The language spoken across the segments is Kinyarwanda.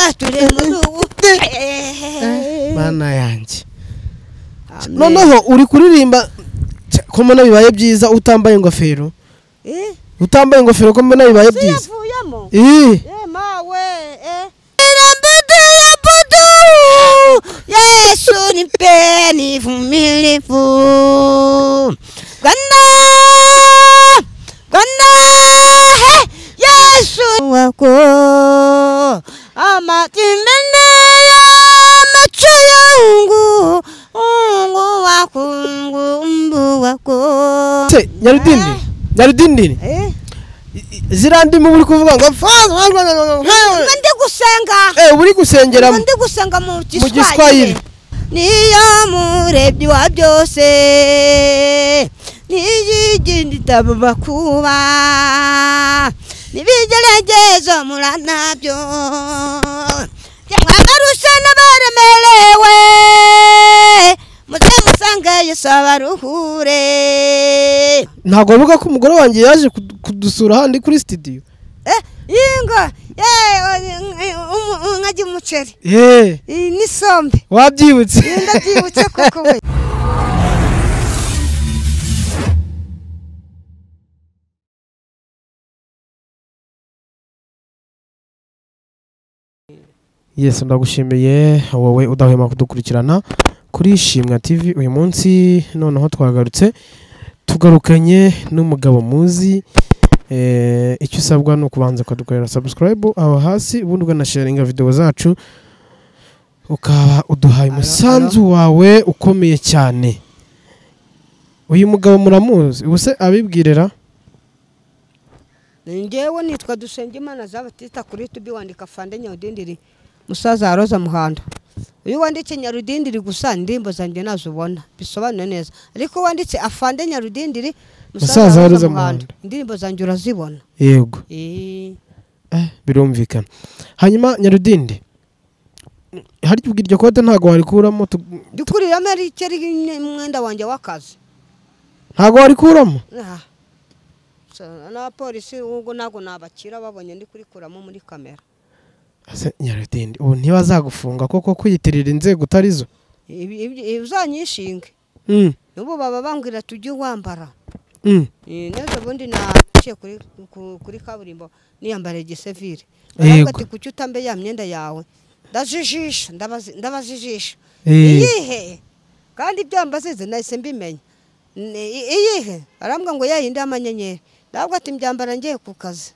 bature mu mana yanjye noneho uri kuririmba ko mbona bibaye byiza utambaye ingofero utambaye ingofero ko mbona bibaye byiza mawe Yesu nipeni vumilivu Bwana Yesu wako amatimene macho yangu Mungu wako Mungu wako Nyarudindi zirandi mu buri kuvuga ngo ndi gusenga uri gusengera ndi gusenga mu Giswahili niyo murebyi wa byose niyigindi tabakuba nibigeragezo muranabyo mwagarusha n'abaremerewe muzamusanga Yesu abaruhure ntago buga ko umugore wanjye yaje kudusura handi kuri studio yingo ngaje umuceri ni sombe wabyibutse ndabyibutse koko we Yes ndagushimiye wowe udahwema kudukurikirana kuri Shimwa TV uyu munsi noneho twagarutse tugarukanye n'umugabo muzi icyo usabwa no kubanza kudukorera subscribe aho hasi ubundi uganasharinga video zacu ukaba uduhaye umusanzu wawe ukomeye cyane uyu mugabo muramuzi ubuse abibwirera ngewe nitwa Dusengimana Zabatista kuri YouTube wandika Fande Nyarudindiri musaza Roza Muhanda uyu wanditse Nyarudindiri gusa ndimbo zanjye nazubona bisobanura neza ariko wanditse Afande Nyarudindiri musaza Roza Muhanda ndimbo zanjye urazibona yego birumvikana hanyuma Nyarudindi hari ubwiryo kode ntago warikuramo dukuriramo ari keri mwenda wanjye wakazi ntago warikuramo na polisi ubwo nago nabakira babonye ndi kurikuramo muri kamera ase Nyarudindi ubu ntibazagufunga koko kwiyitirira inzego utarizo uzanyishinge nubo baba bambwira tujye wambara neza bundi naciye kuri kaburimbo niyambare gisivile ati kuki utambe ya myenda yawe ndajijisha ndabajijisha iyihe kandi byambazize nahise mbimenya iyihe arambwa ngo yayindi amanyenyeri ndabwo ati mbyambara ngiye ku kazi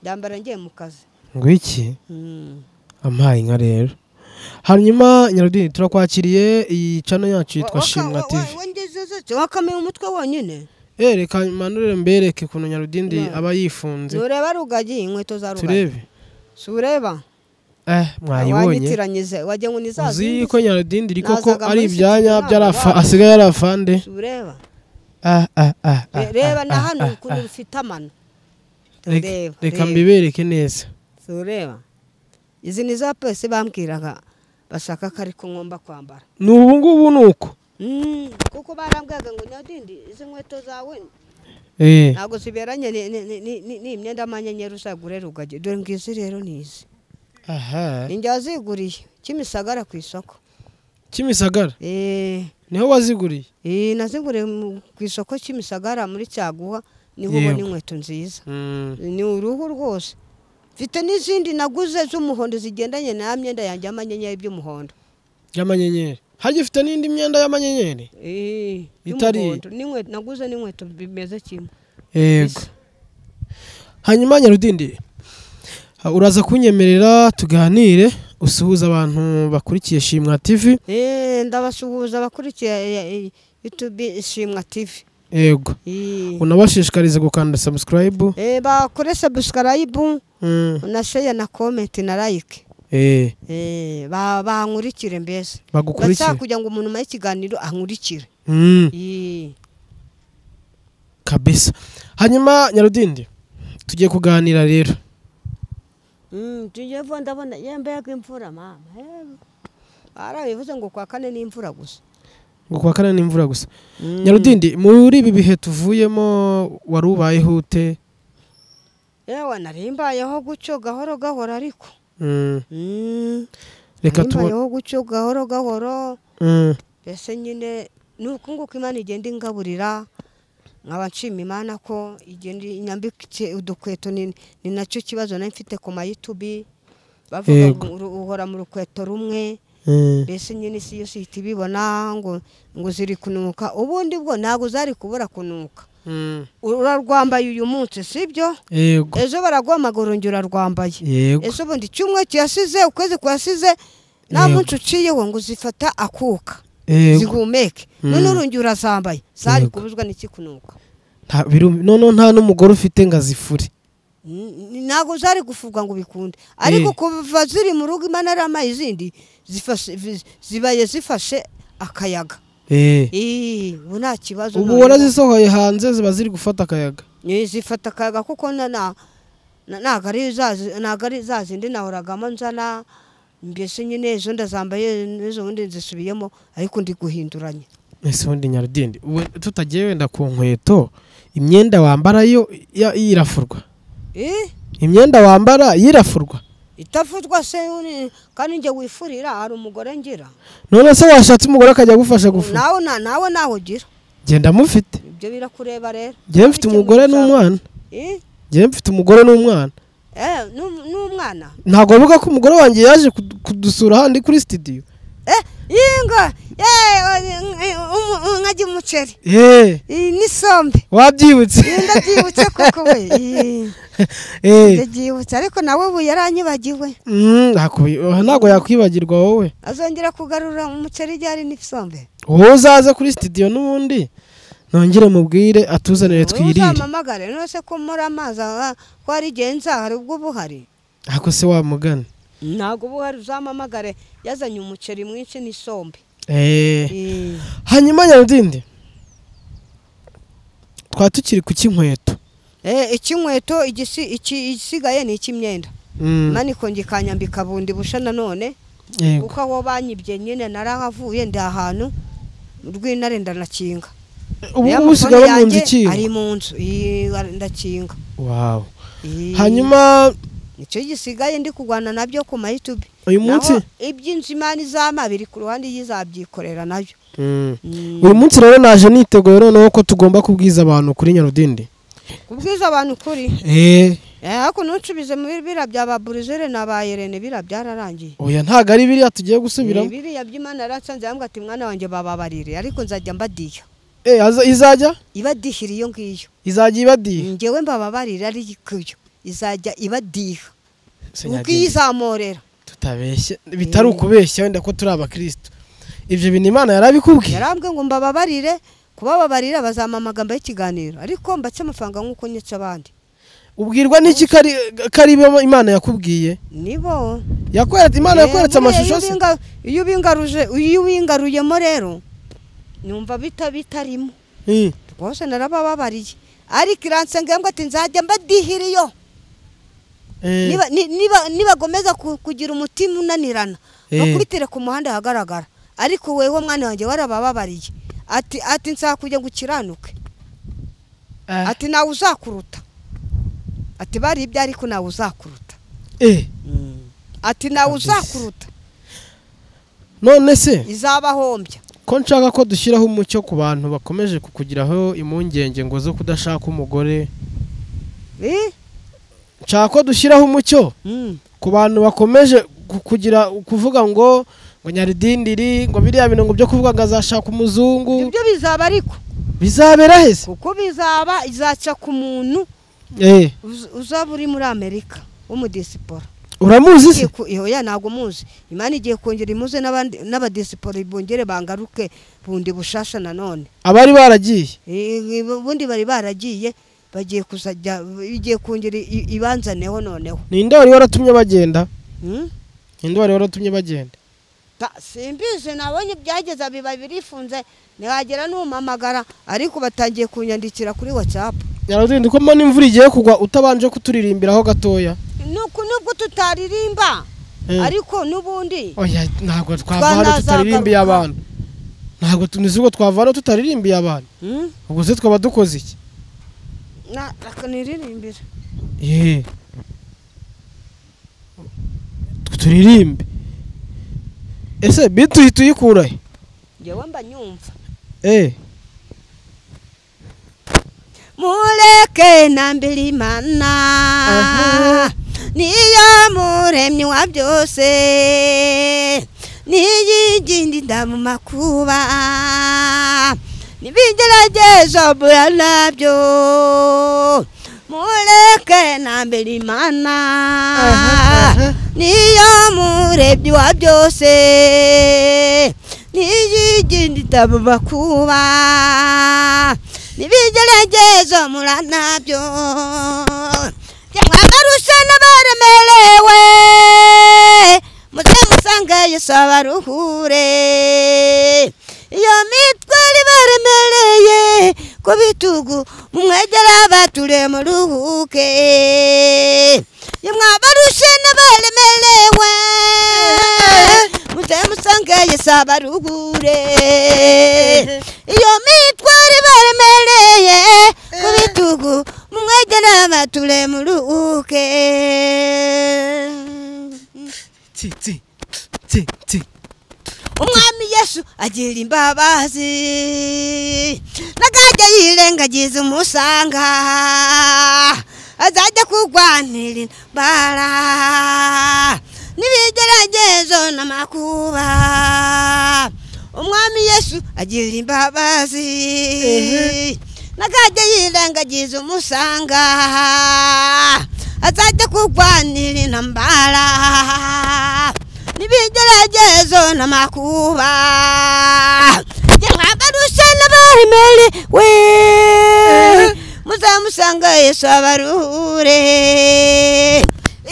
byambara ngiye mu kazi ngo iki ampaye inka rero hanyuma Nyarudindi turakwakiriye iyi channel yacu yitwa Shimwa TV wongeze wakamenya umutwe wonyine reka manurire mbereke kuno Nyarudindi aba yifunze ureba rugagi inkweto za rugagi turebe sureba mwayibonye wanyitiranyize waje ngo nizazi uzi ko Nyarudindi riko ko ari ibyanya byarafa asigaye yarafande sureba reba na hano ukuntu ufite amano reka mbibereke neza sureba izi ni za pese bambwiraga bashaka kari ko ngomba kwambara n'ubu ngubu nuko kuko barambwaga ngo Nyarudindi izi nkweto zawe ntago ziberanye ni imyenda amanyenyeri usagure rugagi dore ngizi rero nizi ninjye waziguriye Kimisagara ku isoko Kimisagara niho waziguriye naziguriye ku isoko Kimisagara muri Cyaguha niho ubona inkweto nziza ni uruhu rwose mfite n'izindi naguze z'umuhondo zigendanye na myenda yanjye amanyenyeri by'umuhondo y'amanyenyeri haje ufite n'indi myenda y'amanyenyeri itari naguze n'inkweto bimeze kimwe yego hanyuma Nyarudindi uraza kunyemerera tuganire usuhuza abantu bakurikiye Shimwa TV ndabasuhuza bakurikiye YouTube Shimwa TV yego unabashishikariza gukanda subscribe bakore subscribe na share na comment na like bankurikire mbese bagukurikire kugira ngo umuntu maye ikiganiro ankurikire kabisa hanyuma Nyarudindi tugiye kuganira rero tugiye ndabona yembe kwimfura mama arabivuze ngo kwa kane n'imfura gusa ngo kwa kane n'imvura gusa Nyarudindi muri ibi bihe tuvuyemo warubayeho ute yewe narimbayeho gucyo gahoro gahoro ariko reka narimbayeho gucyo gahoro gahoro mbese nyine nuko nguko Imana igenda ingaburira nkaba nshima Imana ko igenda inyambike udukweto ni nacyo kibazo nari mfite ku YouTube bavuga ngo uhora mu rukweto rumwe mbese nyine isi yose ihita ibibona ngo ziri kunuka ubundi bwo ntabwo zari kubura kunuka urarwambaye uyu munsi sibyo ejo baragwamagara ngura rwambaye ejo bundi cyumwe cyasize ukwezi kwasize nta munsi uciyeho ngo zifata akuka zihumeke none urungi urazambaye zari kubuzwa n'iki kunuka none nta n'umugore ufite ngo azifure ntabwo zari gufurwa ngo bikunde ariko kuva ziri mu rugo Imana arama izindi zibaye zifashe akayaga ubu nta kibazo ubu warazisohoye hanze ziba ziri gufata akayaga zifata akayaga kuko ntabwo ari za zindi nahoragamo nzana mbese nyine ejo ndazambaye ejo bundi zisubiyemo ariko ndi guhinduranya ese ubundi Nyarudindi tutagiye wenda ku nkweto imyenda wambara yo irafurwa imyenda wambara yirafurwa itafurwa se kandi njye wifurira hari umugore ngira none se washatse umugore akajya gufasha gufura nawe naho ugira genda mufite ibyo birakureba rero njye mfite umugore n'umwana njye mfite umugore n'umwana n'umwana ntabwo bavuga ko umugore wanjye yaje kudusura handi kuri studio yinga nkajya umuceri n'isombe wabyibutse ndabyibutse koko we ndabyibutse ariko nawe ubu yaranyibagiwe ntabwo yakwibagirwa wowe azongera kugarura umuceri ryari n'isombe wowe uzaze kuri studio n'ubundi nongere mubwire atuzanire twirire uzamamagare nose ko muri amazi ko ari genza hari ubwo buhari ako se wamugana ntabwo buhari uzamamagare yazanye umuceri mwinshi n'isombe hanyuma Nyarudindi twatukiri ku kinkweto ikinkweto igisigaye ni ikimyenda maniko ngikanyambika bundi busha nanone kuko aho banyibye nyine narahavuye ndi ahantu rw'intare ndanakinga ubu usigaye mu nzu iki ari mu nzu ndakinga wow hanyuma icyo gisigaye ndi kugwana nabyo ku YouTube uyu munsi ibyinzi Imana izama biri ku ruhande yizabyikorera nabyo uyu munsi rero naje niteguye noneho ko tugomba kubwiza abantu kuri Nyarudindi kubwiza abantu kuri ariko ntucubize muri bira bya baburizere nabayerene bira byararangiye oya ntago ari biriya tugiye gusubiramo biriya by'Imana yaratsanze yambwa ati mwana wanjye bababarire ariko nzajya mbadiya izajya ibadihira iyo ngiyo izajya ibadiha njyewe mbababarira ariko izajya ibadiha ubwizamorera tutabeshye bitari ukubeshya wenda ko turi abakristo ibyo bintu Imana yarabikubwiye yarambwe ngo mbababarire kubababarira bazamamagambo y'ikiganiro ariko mbace amafaranga nk'uko nyetse abandi ubwirwa n'iki kari Imana yakubwiye nibo yakweretse Imana yakweretse amashusho se iyo ubingaruyemo rero numva bitarimo rwose narabababariye ariko iranse ngembwa ati nzajya mbadihira iyo nibagomeza kugira umutima unanirana bakubitire ku muhanda hagaragara ariko wewe mwana wanjye warabababariye ati nsakujya gukiranuke ati nawe uzakuruta ati bari ibyo ariko nawe uzakuruta ati nawe uzakuruta none se izabahombya ko nshaka ko dushyiraho umucyo ku bantu bakomeje kukugiraho impungenge ngo zo kudashaka umugore nshaka ko dushyiraho umucyo ku bantu bakomeje kuvuga ngo Nyarudindi ngo biriya bintu ngo byo kuvuga ngo azashaka umuzungu ibyo bizaba ariko bizabera hese kuko bizaba izaca ku muntu uzaba uri muri Amerika w'umudisipora uramuzi se oya ntago muzi Imana igiye kongera imuze n'abadisipora bongere bangaruke bundi bushasha nanone abari baragiye bundi bari baragiye bagiye kuzajya igiye kongera ibanzaneho noneho ninde wari waratumye bagenda ninde wari waratumye bagenda simbize nabonye byageza biba birifunze nihagera n'umamagara ariko batangiye kunyandikira kuri WhatsApp Nyarudindi ko mbona imvura igiye kugwa utabanje kuturirimbiraho gatoya nubwo tutaririmba ariko nubundi oya ntabwo twavana tutaririmbiye abantu ntabwo tunizugo twavana tutaririmbiye abantu ubwo se twaba dukoze iki rakaniririmbira turirimbe ese bitu tuyikura he jewe mba nyumva mureke nambira Imana niyo muremyi wa byose niyigindi ndamu makuba nibigeragezo bura nabyo mureke nambira Imana niyo muremyi wa byose niyigindi ndamu makuba nibigeragezo mura nabyo mwabarusha n'abaremerewe muze musange Yesu abaruhure iyo mitwaro ibaremereye ku bitugu mumwegera bature muruhuke mwabarusha n'abaremerewe muze musange Yesu abaruhure iyo mitwaro ibaremereye ku bitugu mumwegera bature muruhuke umwami Yesu agira imbabazi nagajya yirengagiza umusanga azajya kurwanira imbara n'ibigeragezo n'amakuba umwami Yesu agira imbabazi nagajya yirengagiza umusanga azajya kurwanira intambara n'ibigeragezo n'amakuba mwabarusha n'abaremerewe muzamusanga Yesu abaruhure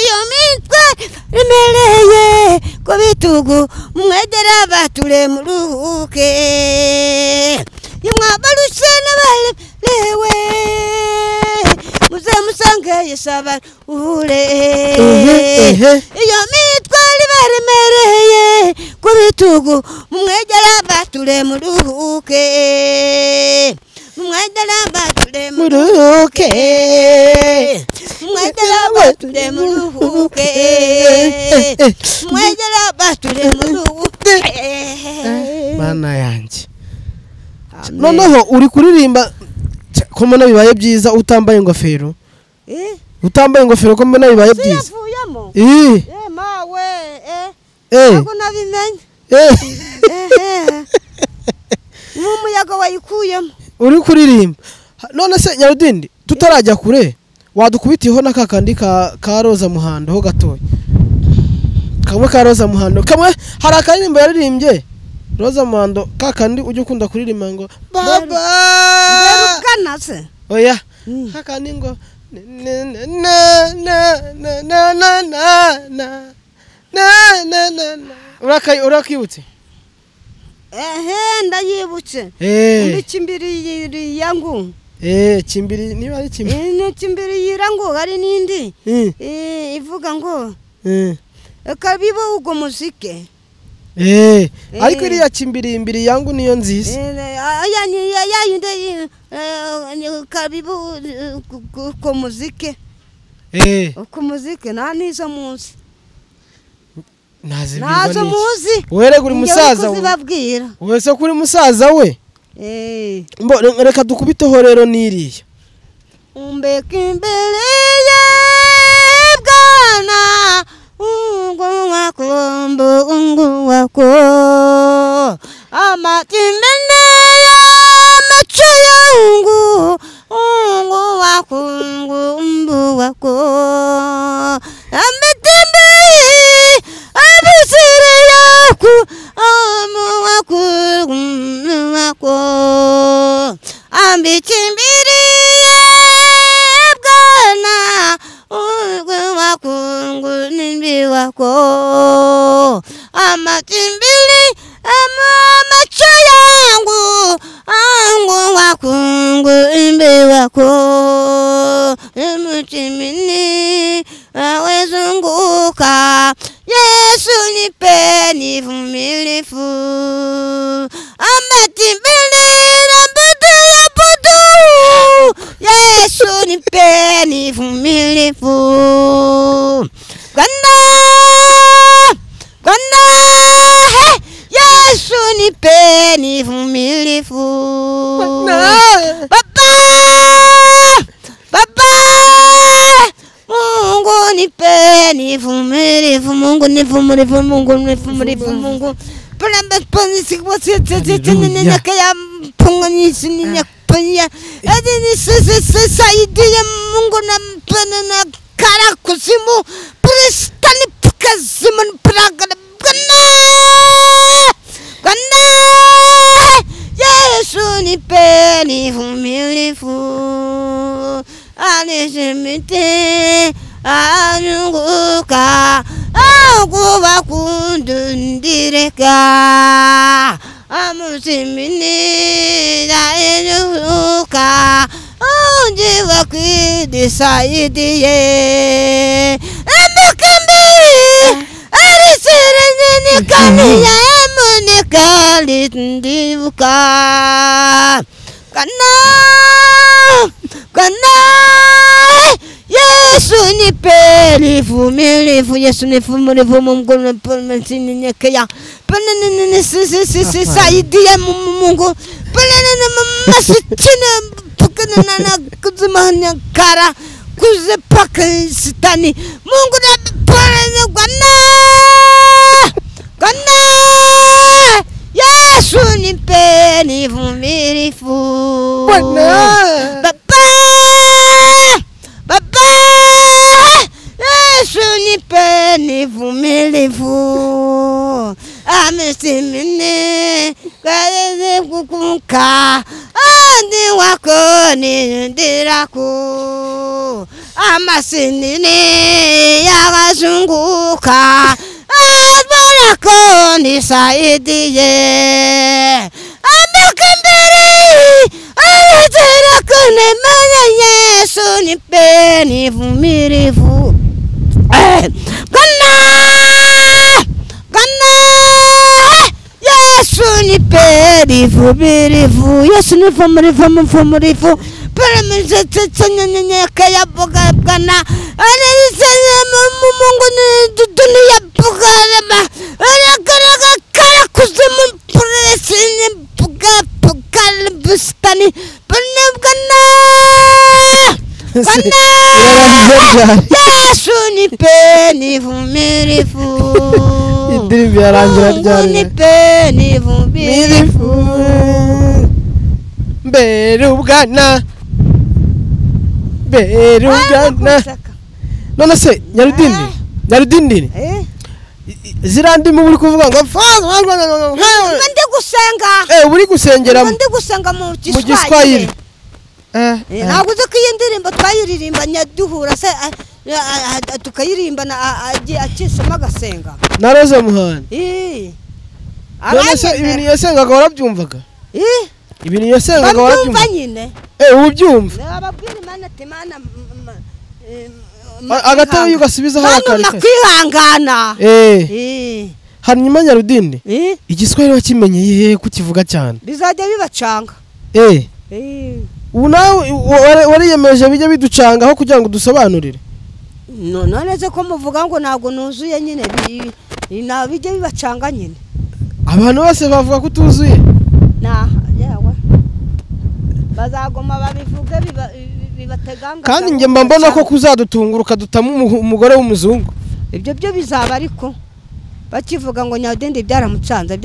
iyo mitwe iremereye ku bitugu mumwegera bature muruhuke mwabarusha n'abaremerewe muzamusanga Yesu abaruhure iyo mitwe iremereye ku bitugu mumwegera bature muruhuke mumwegera bature muruhuke mumwegera bature muruhuke mumwegera bature muruhuke Mana yanjye noneho uri kuririmba ko mbona bibaye byiza utambaye ingofero utambaye ingofero ko mbona bibaye byiza mawe ntabwo nabimenye n'umuyaga wayikuyemo uri kuririmba none se Nyarudindi tutarajya kure wadukubitiyeho n'akakandi ka Roza Muhando ho gatoya kamwe ka Roza Muhando kamwe hari akaririmbo yaririmbye Roza Muhando kakandi ujye ukunda kuririmba ngo baba berukana se oya kakandi ngo urakibutse ndayibutse ndi Kimbiri yangu Kimbiri niba ari Kimbiri ni Kimbiri yirangu hari nindi ivuga ngo kabibo ugo muzike ariko iriya Kimbiri yangu niyo nziza kabibo ku muzike ku muzike nta nizo munsi nazo muzi were kuri musaza wese kuri musaza we reka dukubiteho rero niriya umbeka imbere ye bwana ungu wako amatimbene y'amaco yangu ungu wako amitimbere abisire yaku wako ambichimbiri bwana wakungu nimbi wako amatimbiri amacho yangu wakungu nimbi wako emuchimini awezunguka Yesu nipe nivumilifu amatimbili na budu Yesu nipeni vumilivu. Bwana, Bwana, Yesu nipeni vumilivu. Baba, Baba, Mungu nipeni vumilivu. Mungu ni vumilivu, Mungu ni vumilivu, Mungu. Pala panisi kwasi tete kaya pungani ni panya. Adi saidie Mungu na mpana na kara kuzimu. Pristani pakazimu praga Bwana. Bwana, Yesu nipeni vumilivu. Anishimite anunguka akuba kundundireka amusimini daenuka unjiwa kwidisaidie amukambiri ariserenyeni kaniya emunekali ndibuka kana kana Yesu nipeni vumilivu. Yesu ni vumilivu. Mungu nipeni nyekeya. Penene saidie Mungu. Penene masichine pukana na kuzimanya kara kuzepaka sitani. Mungu nipeni Bwana. Bwana, Yesu nipeni vumilivu. Bwana. Baba, Yesu nipeni vumilivu. Amesimini kaze kukuka andi wako ni ndiraku. Amasinini yakazunguka abarako nisaidie. Amekambiri ameterakune manya Yesu nipeni vumilivu. Bwana, Bwana, Yesu nipeni vumilivu. Yesu ni vumilivu. Peremezetsanyanyaka ya boga Bwana. Anasema Mungu ni dunia boga lema. Anakaraga kara kuzimu presini boga bustani. Bwana, Bwana, Yesu nipeni vumilivu. Indirimbo yarangira ryari? Nipeni vumilivu. Berubwana. None se Nyarudindi zirandimo uri kuvuga ngo ndi gusenga uri gusengera ndi gusenga mu Giswahili ntabwo uzi ko iyi ndirimbo twayiririmbanye duhura se tukayirimbana akisoma agasenga na Rose Muhana none se ibintu yasengaga warabyumvaga ibintu yasengaga warabyumva nyine ubyumva nababwira Imana ati Imana agatayo ugasubiza harakarika kwihangana hanyuma Nyarudindi Igiswahili wakimenye yihe kukivuga cyane bizajya bibacanga ubu nawe wariyemeje bijya biducanga aho kugira ngo dusobanurire none se ko muvuga ngo ntabwo nuzuye nyine bijya bibacanga nyine abantu bose bavuga ko utuzuye yawe bazagoma babivuge bibateganga kandi nge mbona ko kuzadutunguruka dutama umugore w'umuzungu ibyo byo bizaba ariko bakivuga ngo Nyarudindi byaramucanze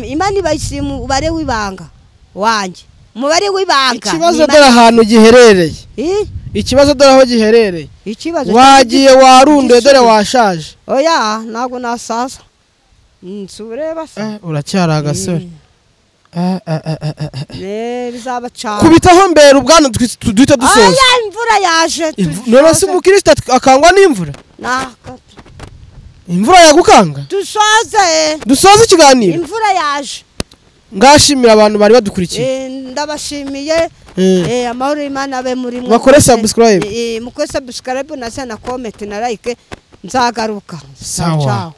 Imana ibayisimu ubare w'ibanga wanjye umubare w'ibanga ikibazo dore ahantu giherereye ikibazo dore aho giherereye wagiye warunduye dore washaje oya ntabwo nasaza nsureba se uracyari agasore bizabacanga kubitaho mbere ubwana duhita dusoza imvura yaje none se umukristo akangwa n'imvura imvura yagukanga dusoze ikiganiro imvura yaje ngashimira abantu bari badukurikiye ndabashimiye amahoro y'Imana abe muri mwe bakore subscribe mukore subscribe na comment na like nzagaruka sawa.